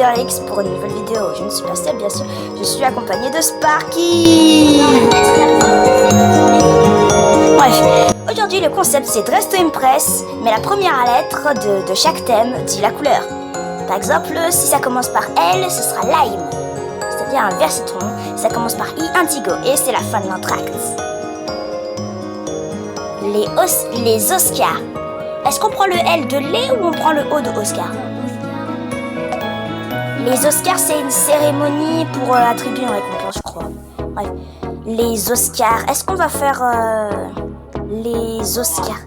Spiderix pour une nouvelle vidéo. Je ne suis pas seule, bien sûr. Je suis accompagnée de Sparky. Bref, aujourd'hui le concept c'est Dress to Impress, mais la première lettre de chaque thème dit la couleur. Par exemple, si ça commence par L, ce sera lime, c'est-à-dire un vert citron. Ça commence par I, indigo, et c'est la fin de l'entracte. Les Oscars. Est-ce qu'on prend le L de lait ou on prend le O de Oscar? Les Oscars, c'est une cérémonie pour attribuer une récompense, je crois. Bref, les Oscars. Est-ce qu'on va faire les Oscars?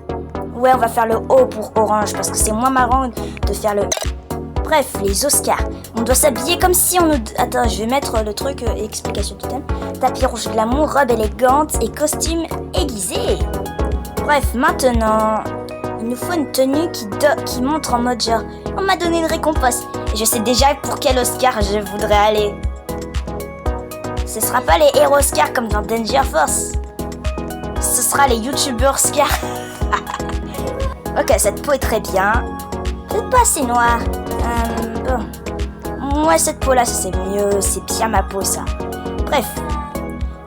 Ouais, on va faire le O pour orange parce que c'est moins marrant de faire le... Bref, les Oscars. On doit s'habiller comme si on nous... Attends, je vais mettre le truc explication du thème. Tapis rouge glamour, robe élégante et costume aiguisé. Bref, maintenant... Il nous faut une tenue qui montre en mode genre on m'a donné une récompense et je sais déjà pour quel Oscar je voudrais aller. Ce sera pas les héros Oscar comme dans Danger Force. Ce sera les youtubeurs Oscar. Ok, cette peau est très bien. Peut-être pas assez noire. Bon. Ouais, cette peau là, ça c'est mieux. C'est bien ma peau ça. Bref.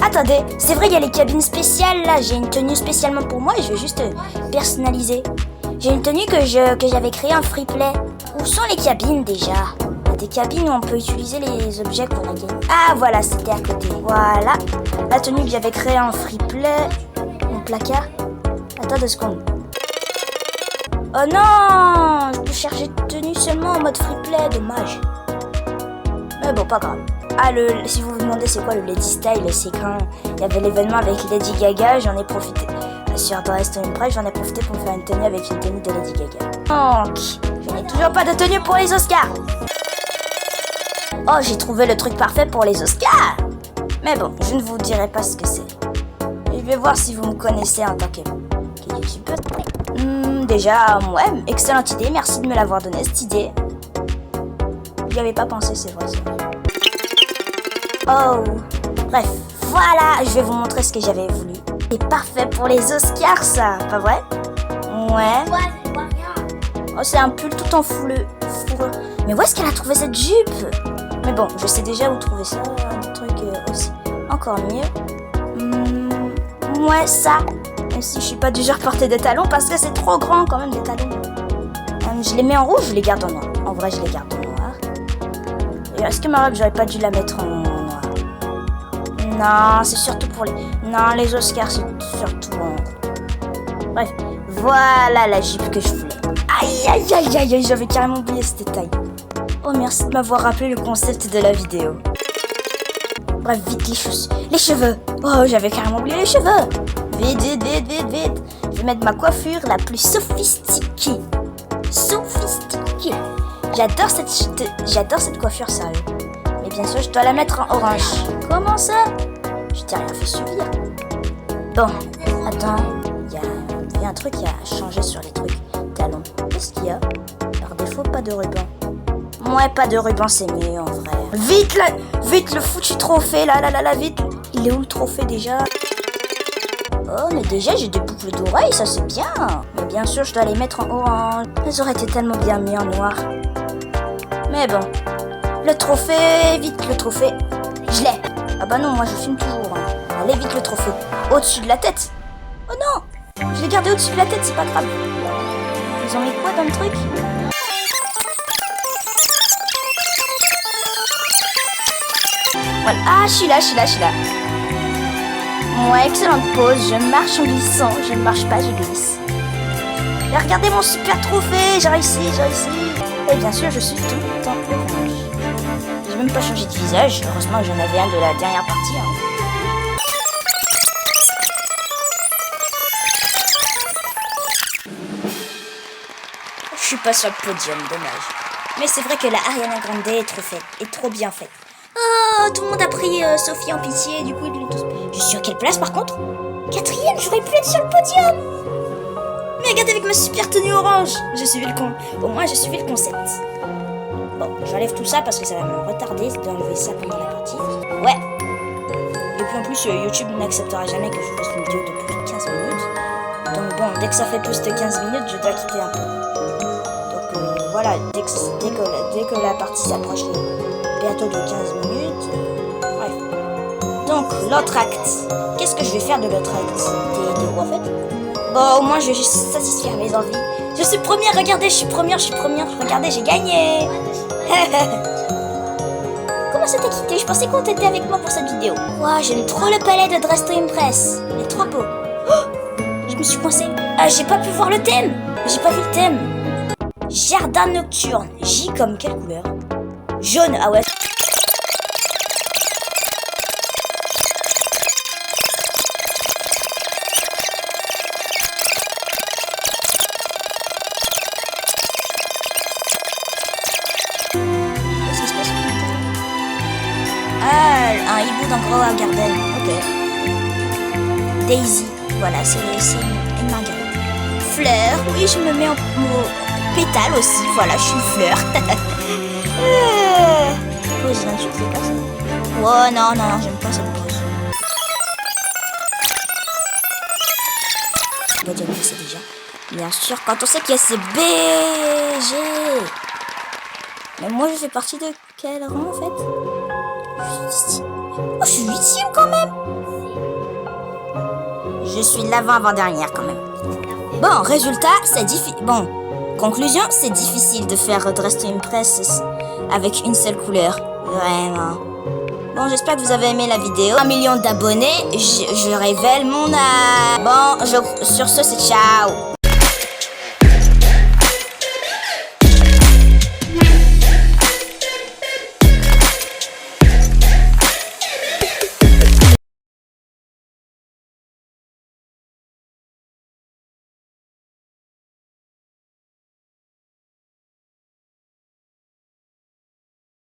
Attendez, c'est vrai, il y a les cabines spéciales là. J'ai une tenue spécialement pour moi et je vais juste personnaliser. J'ai une tenue que j'avais créée en freeplay. Où sont les cabines déjà? Il y a des cabines où on peut utiliser les objets pour la game. Ah voilà, c'était à côté. Voilà, la tenue que j'avais créée en freeplay. Mon placard. Attends 2 secondes. Oh non, je peux charger de tenue seulement en mode freeplay, dommage. Mais bon, pas grave. Ah, si vous vous demandez c'est quoi le Lady Style, c'est quand il y avait l'événement avec Lady Gaga, j'en ai profité. Sur Dress to Impress, j'en ai profité pour me faire une tenue avec une tenue de Lady Gaga. Donc, je n'ai toujours pas de tenue pour les Oscars. Oh, j'ai trouvé le truc parfait pour les Oscars. Mais bon, je ne vous dirai pas ce que c'est. Je vais voir si vous me connaissez en tant que youtubeur. Déjà, ouais, excellente idée, merci de me l'avoir donné cette idée. J'y avais pas pensé, c'est vrai. Oh, bref, voilà, je vais vous montrer ce que j'avais voulu. C'est parfait pour les Oscars, ça, pas vrai? Ouais. Oh, c'est un pull tout en fourrure. Mais où est-ce qu'elle a trouvé cette jupe? Mais bon, je sais déjà où trouver ça, un truc aussi encore mieux. Ouais, ça. Même si je suis pas du genre porter des talons parce que c'est trop grand quand même des talons. Je les mets en rouge, je les garde en noir. En vrai, je les garde en noir. Et est-ce que ma robe, j'aurais pas dû la mettre en noir? Non, c'est surtout pour les... Non, les Oscars, c'est surtout en... Bref, voilà la jupe que je voulais. Aïe, aïe, aïe, aïe, aïe, j'avais carrément oublié ce détail. Oh, merci de m'avoir rappelé le concept de la vidéo. Bref, vite les cheveux. Oh, j'avais carrément oublié les cheveux. Vite, vite, vite, vite, vite. Je vais mettre ma coiffure la plus sophistiquée. Sophistiquée. J'adore cette coiffure, sérieux. Mais bien sûr, je dois la mettre en orange. Comment ça? Je t'ai rien fait subir. Bon, attends. Il y a un truc à changer sur les trucs. Talons. Qu'est-ce qu'il y a? Par défaut, pas de ruban. Ouais, pas de ruban, c'est mieux en vrai. Vite le foutu trophée, là, vite. Il est où le trophée déjà? Oh, mais déjà, j'ai des boucles d'oreilles, ça c'est bien. Mais bien sûr, je dois les mettre en orange. Elles auraient été tellement bien mis en noir. Mais bon. Le trophée, vite le trophée. Je l'ai. Ah bah non, moi je filme toujours. Hein. Allez, vite le trophée. Au-dessus de la tête. Oh non, je l'ai gardé au-dessus de la tête, c'est pas grave. Ils ont mis quoi dans le truc? Voilà. Ah, je suis là. Ouais, excellente pause. Je marche en glissant. Je ne marche pas, je glisse. Et regardez mon super trophée. J'ai réussi. Et bien sûr, je suis tout le temps orange. J'ai même pas changé de visage. Heureusement, j'en avais un de la dernière partie. Hein. Je suis pas sur le podium, dommage. Mais c'est vrai que la Ariana Grande est trop bien faite. Oh, tout le monde a pris Sophie en pitié, du coup ils l'ont tous... Je suis à quelle place par contre? 4e, j'aurais pu être sur le podium. Mais regardez avec ma super tenue orange. Au moins j'ai suivi le concept. Bon, j'enlève tout ça parce que ça va me retarder d'enlever ça pendant la partie. Ouais. Et puis en plus, YouTube n'acceptera jamais que je fasse une vidéo de plus de 15 minutes. Donc bon, dès que ça fait plus de 15 minutes, je dois quitter un peu. Donc voilà, dès que la partie s'approche bientôt de 15 minutes. Bref. Donc, l'autre acte. Qu'est-ce que je vais faire de l'autre acte? Des roues en fait. Bon, au moins je vais satisfaire mes envies. Je suis première, regardez, je suis première. Regardez, j'ai gagné. Comment c'était quitté? Je pensais qu'on était avec moi pour cette vidéo. Waouh, j'aime trop le palais de Dress to Impress. Il est trop beau. Oh, je me suis coincée. Ah, j'ai pas pu voir le thème. J'ai pas vu le thème. Jardin nocturne. J comme quelle couleur? Jaune, ah ouais. Qu'est-ce qui se passe? Ah, un hibou dans Grow Garden. Ok. Daisy. Voilà, c'est une marguerite. Fleur. Oui, je me mets en pétale aussi. Voilà, je suis une fleur. Pose là-dessus, c'est pas ça. Oh non, j'aime pas cette pose. Bah, c'est déjà. Bien sûr, quand on sait qu'il y a ces BG. Mais moi, je fais partie de quel rang en fait? Oh, je suis 8e quand même. Je suis l'avant-dernière quand même. Bon, résultat, c'est difficile. Bon, conclusion, c'est difficile de faire Dress to Impress avec une seule couleur. Vraiment. Bon, j'espère que vous avez aimé la vidéo. 1 million d'abonnés, je révèle mon âge. Bon, sur ce, c'est ciao.